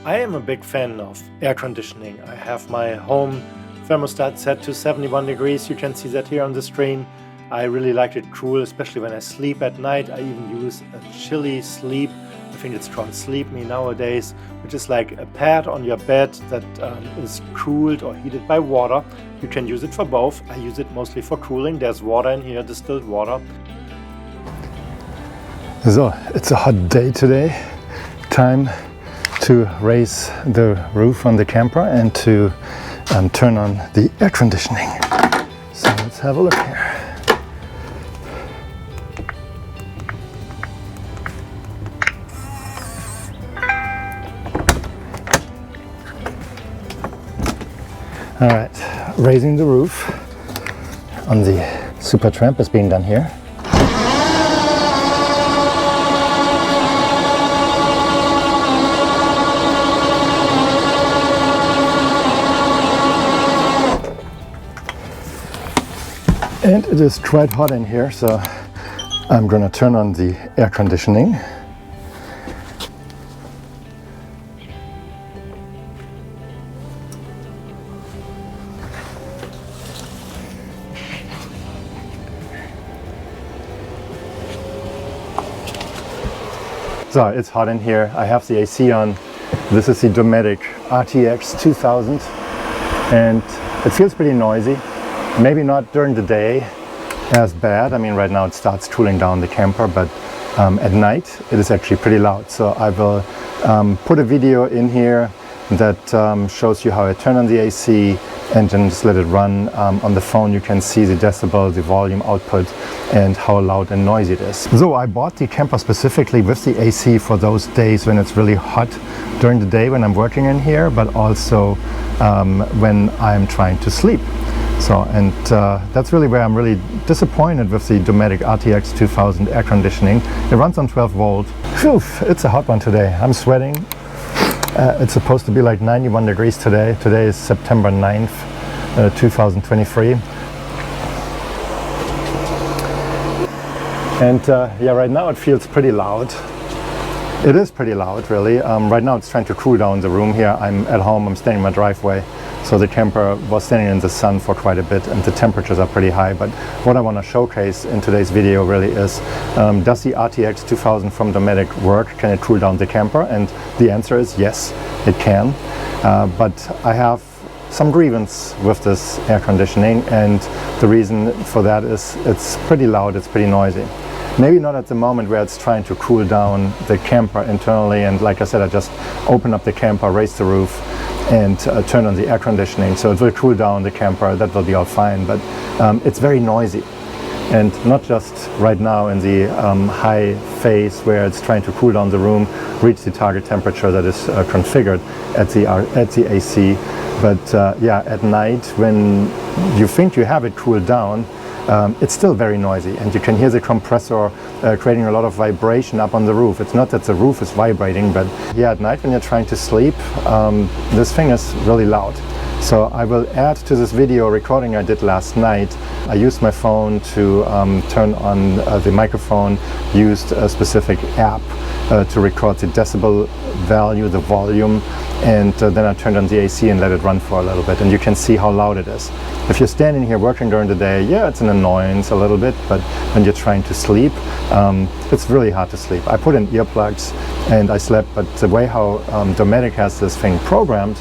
I am a big fan of air conditioning. I have my home thermostat set to 71 degrees. You can see that here on the screen. I really like it cool, especially when I sleep at night. I even use a chilly sleep. I think it's called Sleep Me nowadays, which is like a pad on your bed that is cooled or heated by water. You can use it for both. I use it mostly for cooling. There's water in here, distilled water. So, it's a hot day today. Time to raise the roof on the camper and to turn on the air conditioning. So let's have a look here. All right, raising the roof on the Supertramp is being done here. And it is quite hot in here, so I'm gonna turn on the air conditioning. So it's hot in here. I have the AC on. This is the Dometic RTX 2000 and it feels pretty noisy. Maybe not during the day as bad. I mean, right now it starts cooling down the camper, but at night it is actually pretty loud. So I will put a video in here that shows you how I turn on the AC and then just let it run. On the phone you can see the decibel, the volume output, and how loud and noisy it is. So I bought the camper specifically with the AC for those days when it's really hot during the day when I'm working in here, but also when I'm trying to sleep. So, and that's really where I'm really disappointed with the Dometic RTX 2000 air conditioning. It runs on 12 volt. Phew, it's a hot one today. I'm sweating. It's supposed to be like 91 degrees today. Today is September 9th, 2023. And yeah, right now it feels pretty loud. It is pretty loud, really. Right now it's trying to cool down the room here. I'm at home, I'm standing in my driveway. So the camper was standing in the sun for quite a bit and the temperatures are pretty high. But what I want to showcase in today's video really is, does the RTX 2000 from Dometic work? Can it cool down the camper? And the answer is yes, it can. But I have some grievance with this air conditioning, and the reason for that is it's pretty loud, it's pretty noisy. Maybe not at the moment where it's trying to cool down the camper internally, and like I said, I just open up the camper, raise the roof, and turn on the air conditioning, so it will cool down the camper. That will be all fine, but it's very noisy, and not just right now in the high phase where it's trying to cool down the room, reach the target temperature that is configured at the AC, but yeah, at night when you think you have it cooled down, it's still very noisy, and you can hear the compressor creating a lot of vibration up on the roof. It's not that the roof is vibrating, but yeah, at night when you're trying to sleep, this thing is really loud. So I will add to this video recording I did last night. I used my phone to turn on the microphone, used a specific app to record the decibel value, the volume, and then I turned on the AC and let it run for a little bit, and you can see how loud it is. If you're standing here working during the day, yeah, it's an annoyance a little bit, but when you're trying to sleep, it's really hard to sleep. I put in earplugs and I slept, but the way how Dometic has this thing programmed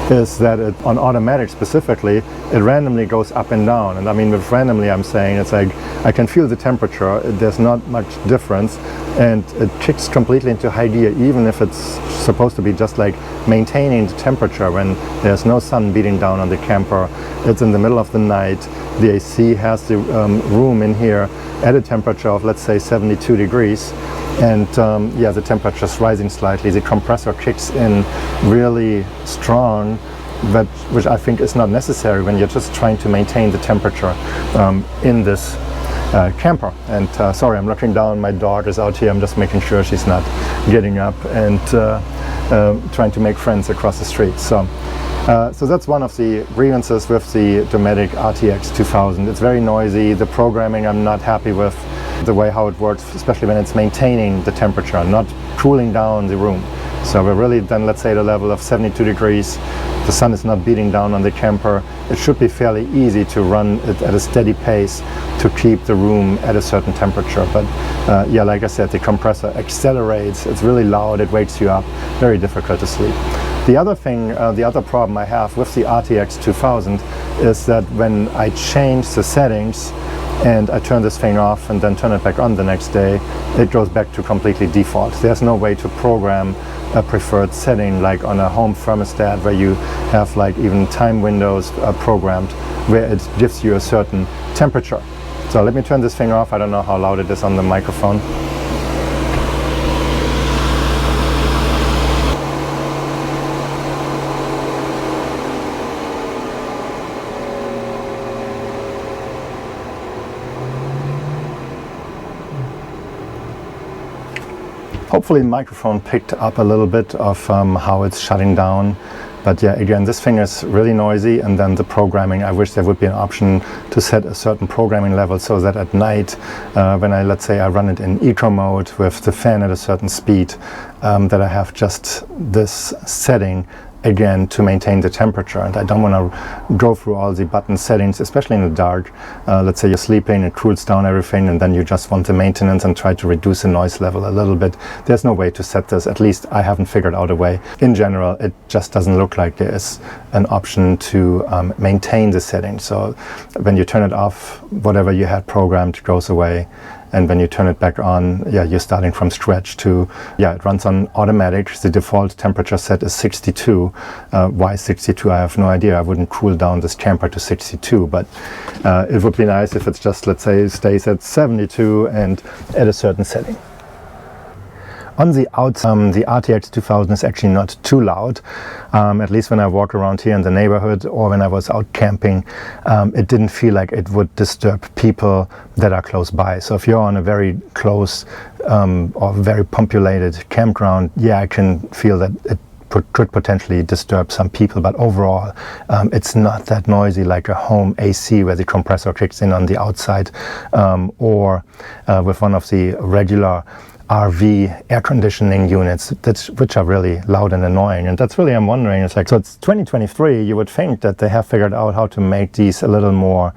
is that on automatic specifically, it randomly goes up and down. And I mean, with randomly, I'm saying it's like I can feel the temperature. There's not much difference, and it kicks completely into high gear, even if it's supposed to be just like maintaining the temperature when there's no sun beating down on the camper. It's in the middle of the night. The AC has the room in here at a temperature of, let's say, 72 degrees. And yeah, the temperature is rising slightly. The compressor kicks in really strong, but which I think is not necessary when you're just trying to maintain the temperature in this camper. And sorry, I'm looking down. My dog is out here. I'm just making sure she's not getting up and trying to make friends across the street. So that's one of the grievances with the Dometic RTX 2000. It's very noisy. The programming I'm not happy with. The way how it works, especially when it's maintaining the temperature, not cooling down the room. So we're really then, let's say, the level of 72 degrees. The sun is not beating down on the camper. It should be fairly easy to run it at a steady pace to keep the room at a certain temperature. But yeah, like I said, the compressor accelerates. It's really loud. It wakes you up. Very difficult to sleep. The other thing, the other problem I have with the RTX 2000 is that when I change the settings and I turn this thing off and then turn it back on the next day, it goes back to completely default. There's no way to program a preferred setting like on a home thermostat where you have like even time windows programmed where it gives you a certain temperature. So let me turn this thing off. I don't know how loud it is on the microphone. Hopefully the microphone picked up a little bit of how it's shutting down. But yeah, again, this thing is really noisy, and then the programming, I wish there would be an option to set a certain programming level so that at night, when let's say I run it in eco mode with the fan at a certain speed, that I have just this setting again to maintain the temperature. And I don't want to go through all the button settings, especially in the dark. Let's say you're sleeping, it cools down everything, and then you just want the maintenance and try to reduce the noise level a little bit. There's no way to set this. At least I haven't figured out a way. In general, it just doesn't look like there is an option to maintain the settings. So when you turn it off, whatever you had programmed goes away. And when you turn it back on, yeah, you're starting from scratch to, yeah, it runs on automatic. The default temperature set is 62. Why 62? I have no idea. I wouldn't cool down this camper to 62, but it would be nice if it's just, let's say, stays at 72 and at a certain setting. On the outside, the RTX 2000 is actually not too loud. At least when I walk around here in the neighborhood or when I was out camping, it didn't feel like it would disturb people that are close by. So if you're on a very close or very populated campground, yeah, I can feel that it could potentially disturb some people, but overall it's not that noisy like a home AC where the compressor kicks in on the outside, or with one of the regular RV air conditioning units, which are really loud and annoying. And that's really, I'm wondering, it's like, so it's 2023, you would think that they have figured out how to make these a little more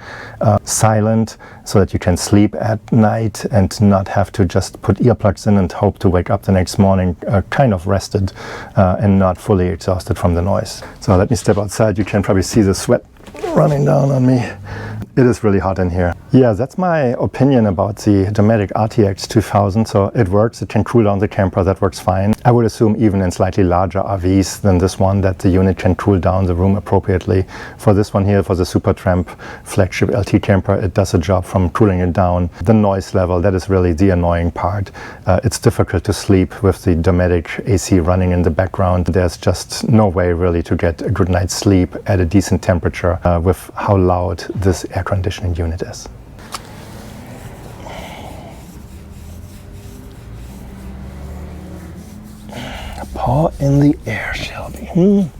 silent so that you can sleep at night and not have to just put earplugs in and hope to wake up the next morning kind of rested and not fully exhausted from the noise. So let me step outside. You can probably see the sweat running down on me. It is really hot in here. Yeah, that's my opinion about the Dometic RTX 2000. So it works, it can cool down the camper, that works fine. I would assume even in slightly larger RVs than this one that the unit can cool down the room appropriately. For this one here, for the Supertramp flagship LT camper, it does a job from cooling it down. The noise level, that is really the annoying part. It's difficult to sleep with the Dometic AC running in the background. There's just no way really to get a good night's sleep at a decent temperature with how loud this air conditioning unit is. A paw in the air, Shelby.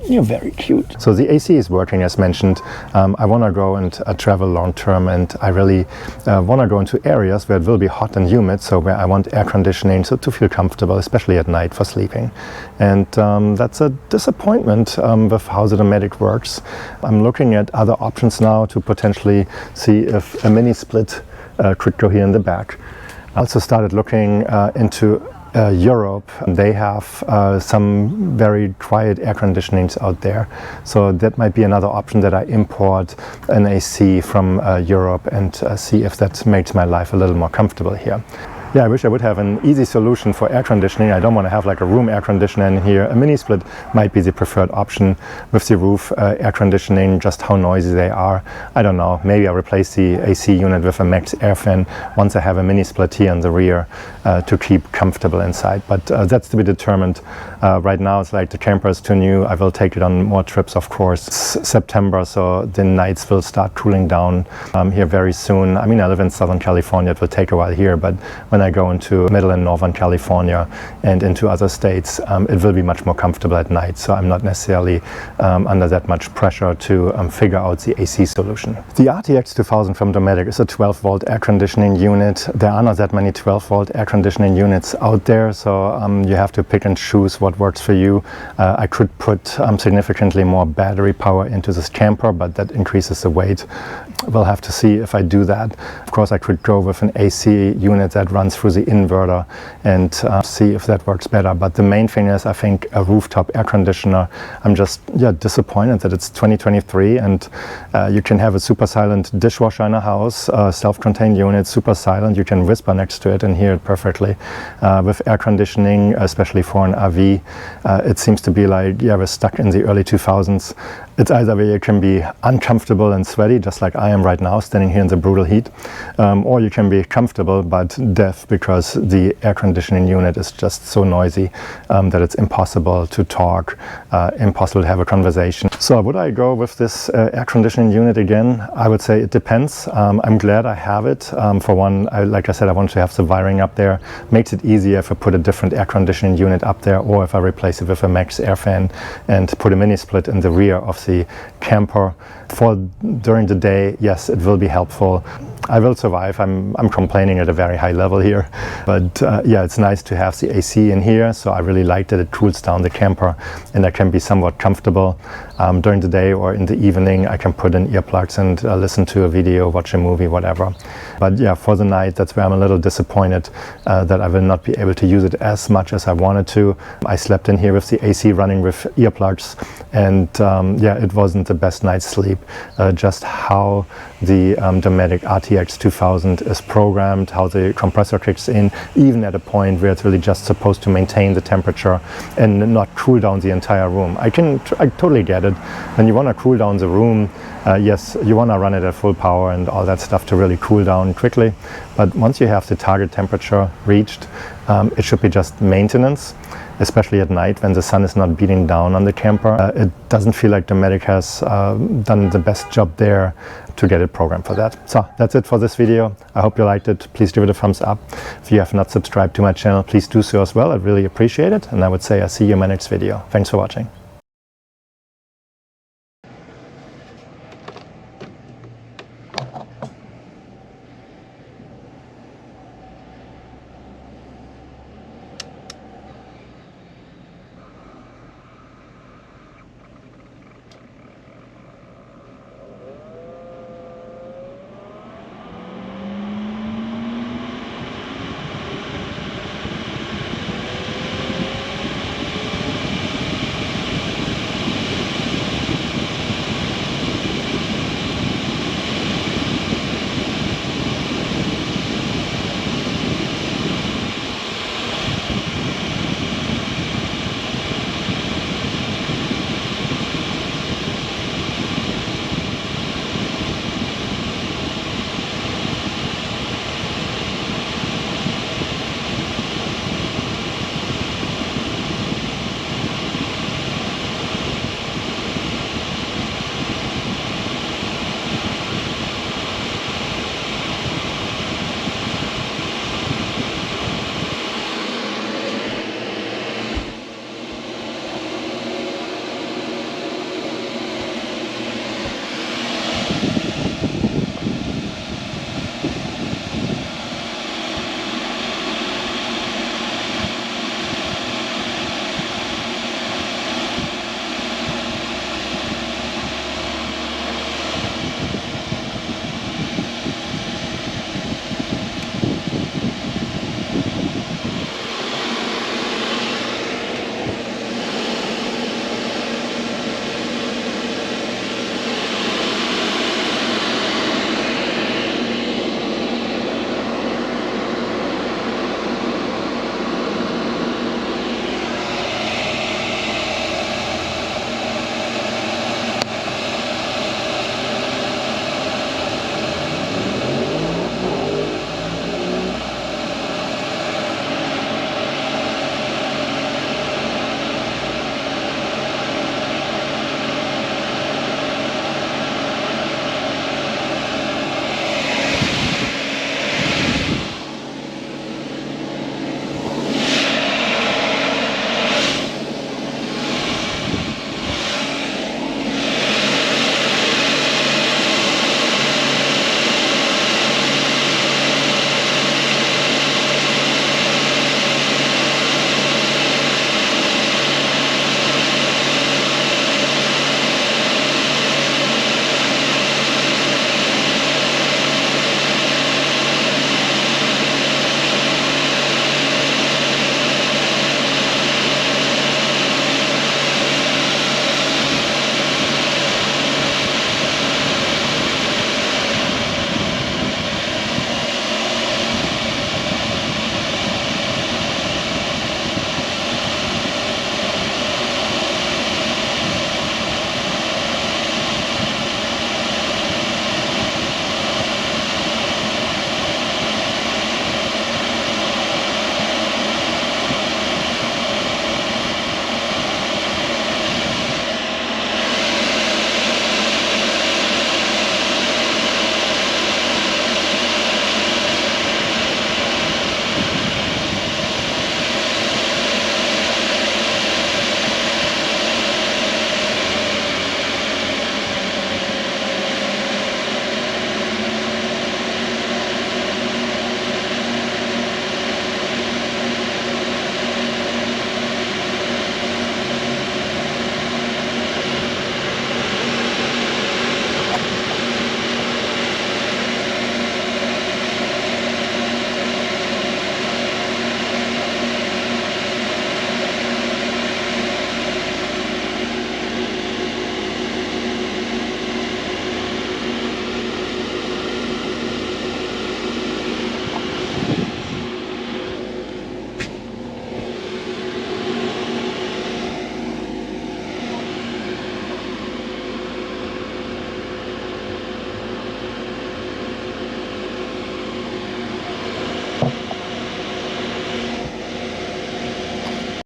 You're very cute. So the AC is working as mentioned. I want to go and travel long term, and I really want to go into areas where it will be hot and humid, so where I want air conditioning so to feel comfortable, especially at night for sleeping. And that's a disappointment with how the Dometic works. I'm looking at other options now to potentially see if a mini split could go here in the back. I also started looking into Europe. They have some very quiet air conditionings out there, so that might be another option, that I import an AC from Europe and see if that makes my life a little more comfortable here. Yeah, I wish I would have an easy solution for air conditioning. I don't want to have like a room air conditioner in here. A mini split might be the preferred option with the roof air conditioning. Just how noisy they are, I don't know. Maybe I'll replace the AC unit with a max air fan once I have a mini split here in the rear to keep comfortable inside. But that's to be determined. Right now it's like the camper is too new. I will take it on more trips, of course. It's September, so the nights will start cooling down here very soon. I mean, I live in Southern California. It will take a while here, but when I go into middle and northern California and into other states, it will be much more comfortable at night. So I'm not necessarily under that much pressure to figure out the AC solution. The RTX 2000 from Dometic is a 12-volt air conditioning unit. There are not that many 12-volt air conditioning units out there, so you have to pick and choose what works for you. I could put significantly more battery power into this camper, but that increases the weight. We'll have to see if I do that. Of course, I could go with an AC unit that runs through the inverter and see if that works better. But the main thing is, I think, a rooftop air conditioner. I'm just disappointed that it's 2023 and you can have a super silent dishwasher in a house, self-contained unit, super silent. You can whisper next to it and hear it perfectly. With air conditioning, especially for an RV, it seems to be like, we're stuck in the early 2000s. It's either where you can be uncomfortable and sweaty, just like I am right now, standing here in the brutal heat, or you can be comfortable but deaf because the air conditioning unit is just so noisy that it's impossible to talk, impossible to have a conversation. So would I go with this air conditioning unit again? I would say it depends. I'm glad I have it. For one, like I said, I want to have the wiring up there. Makes it easier if I put a different air conditioning unit up there, or if I replace it with a max air fan and put a mini split in the rear of the camper. For during the day, yes, it will be helpful. I will survive. I'm complaining at a very high level here, but yeah, it's nice to have the AC in here. So I really like that it cools down the camper and I can be somewhat comfortable. During the day or in the evening, I can put in earplugs and listen to a video, watch a movie, whatever. But yeah, for the night, that's where I'm a little disappointed that I will not be able to use it as much as I wanted to. I slept in here with the AC running with earplugs, and yeah, it wasn't the best night's sleep. Just how the Dometic RTX 2000 is programmed, how the compressor kicks in, even at a point where it's really just supposed to maintain the temperature and not cool down the entire room. I totally get it. When you want to cool down the room, yes, you want to run it at full power and all that stuff to really cool down quickly. But once you have the target temperature reached, it should be just maintenance, especially at night when the sun is not beating down on the camper. It doesn't feel like Dometic has done the best job there to get it programmed for that. So that's it for this video. I hope you liked it. Please give it a thumbs up. If you have not subscribed to my channel, please do so as well. I'd really appreciate it. And I would say I'll see you in my next video. Thanks for watching.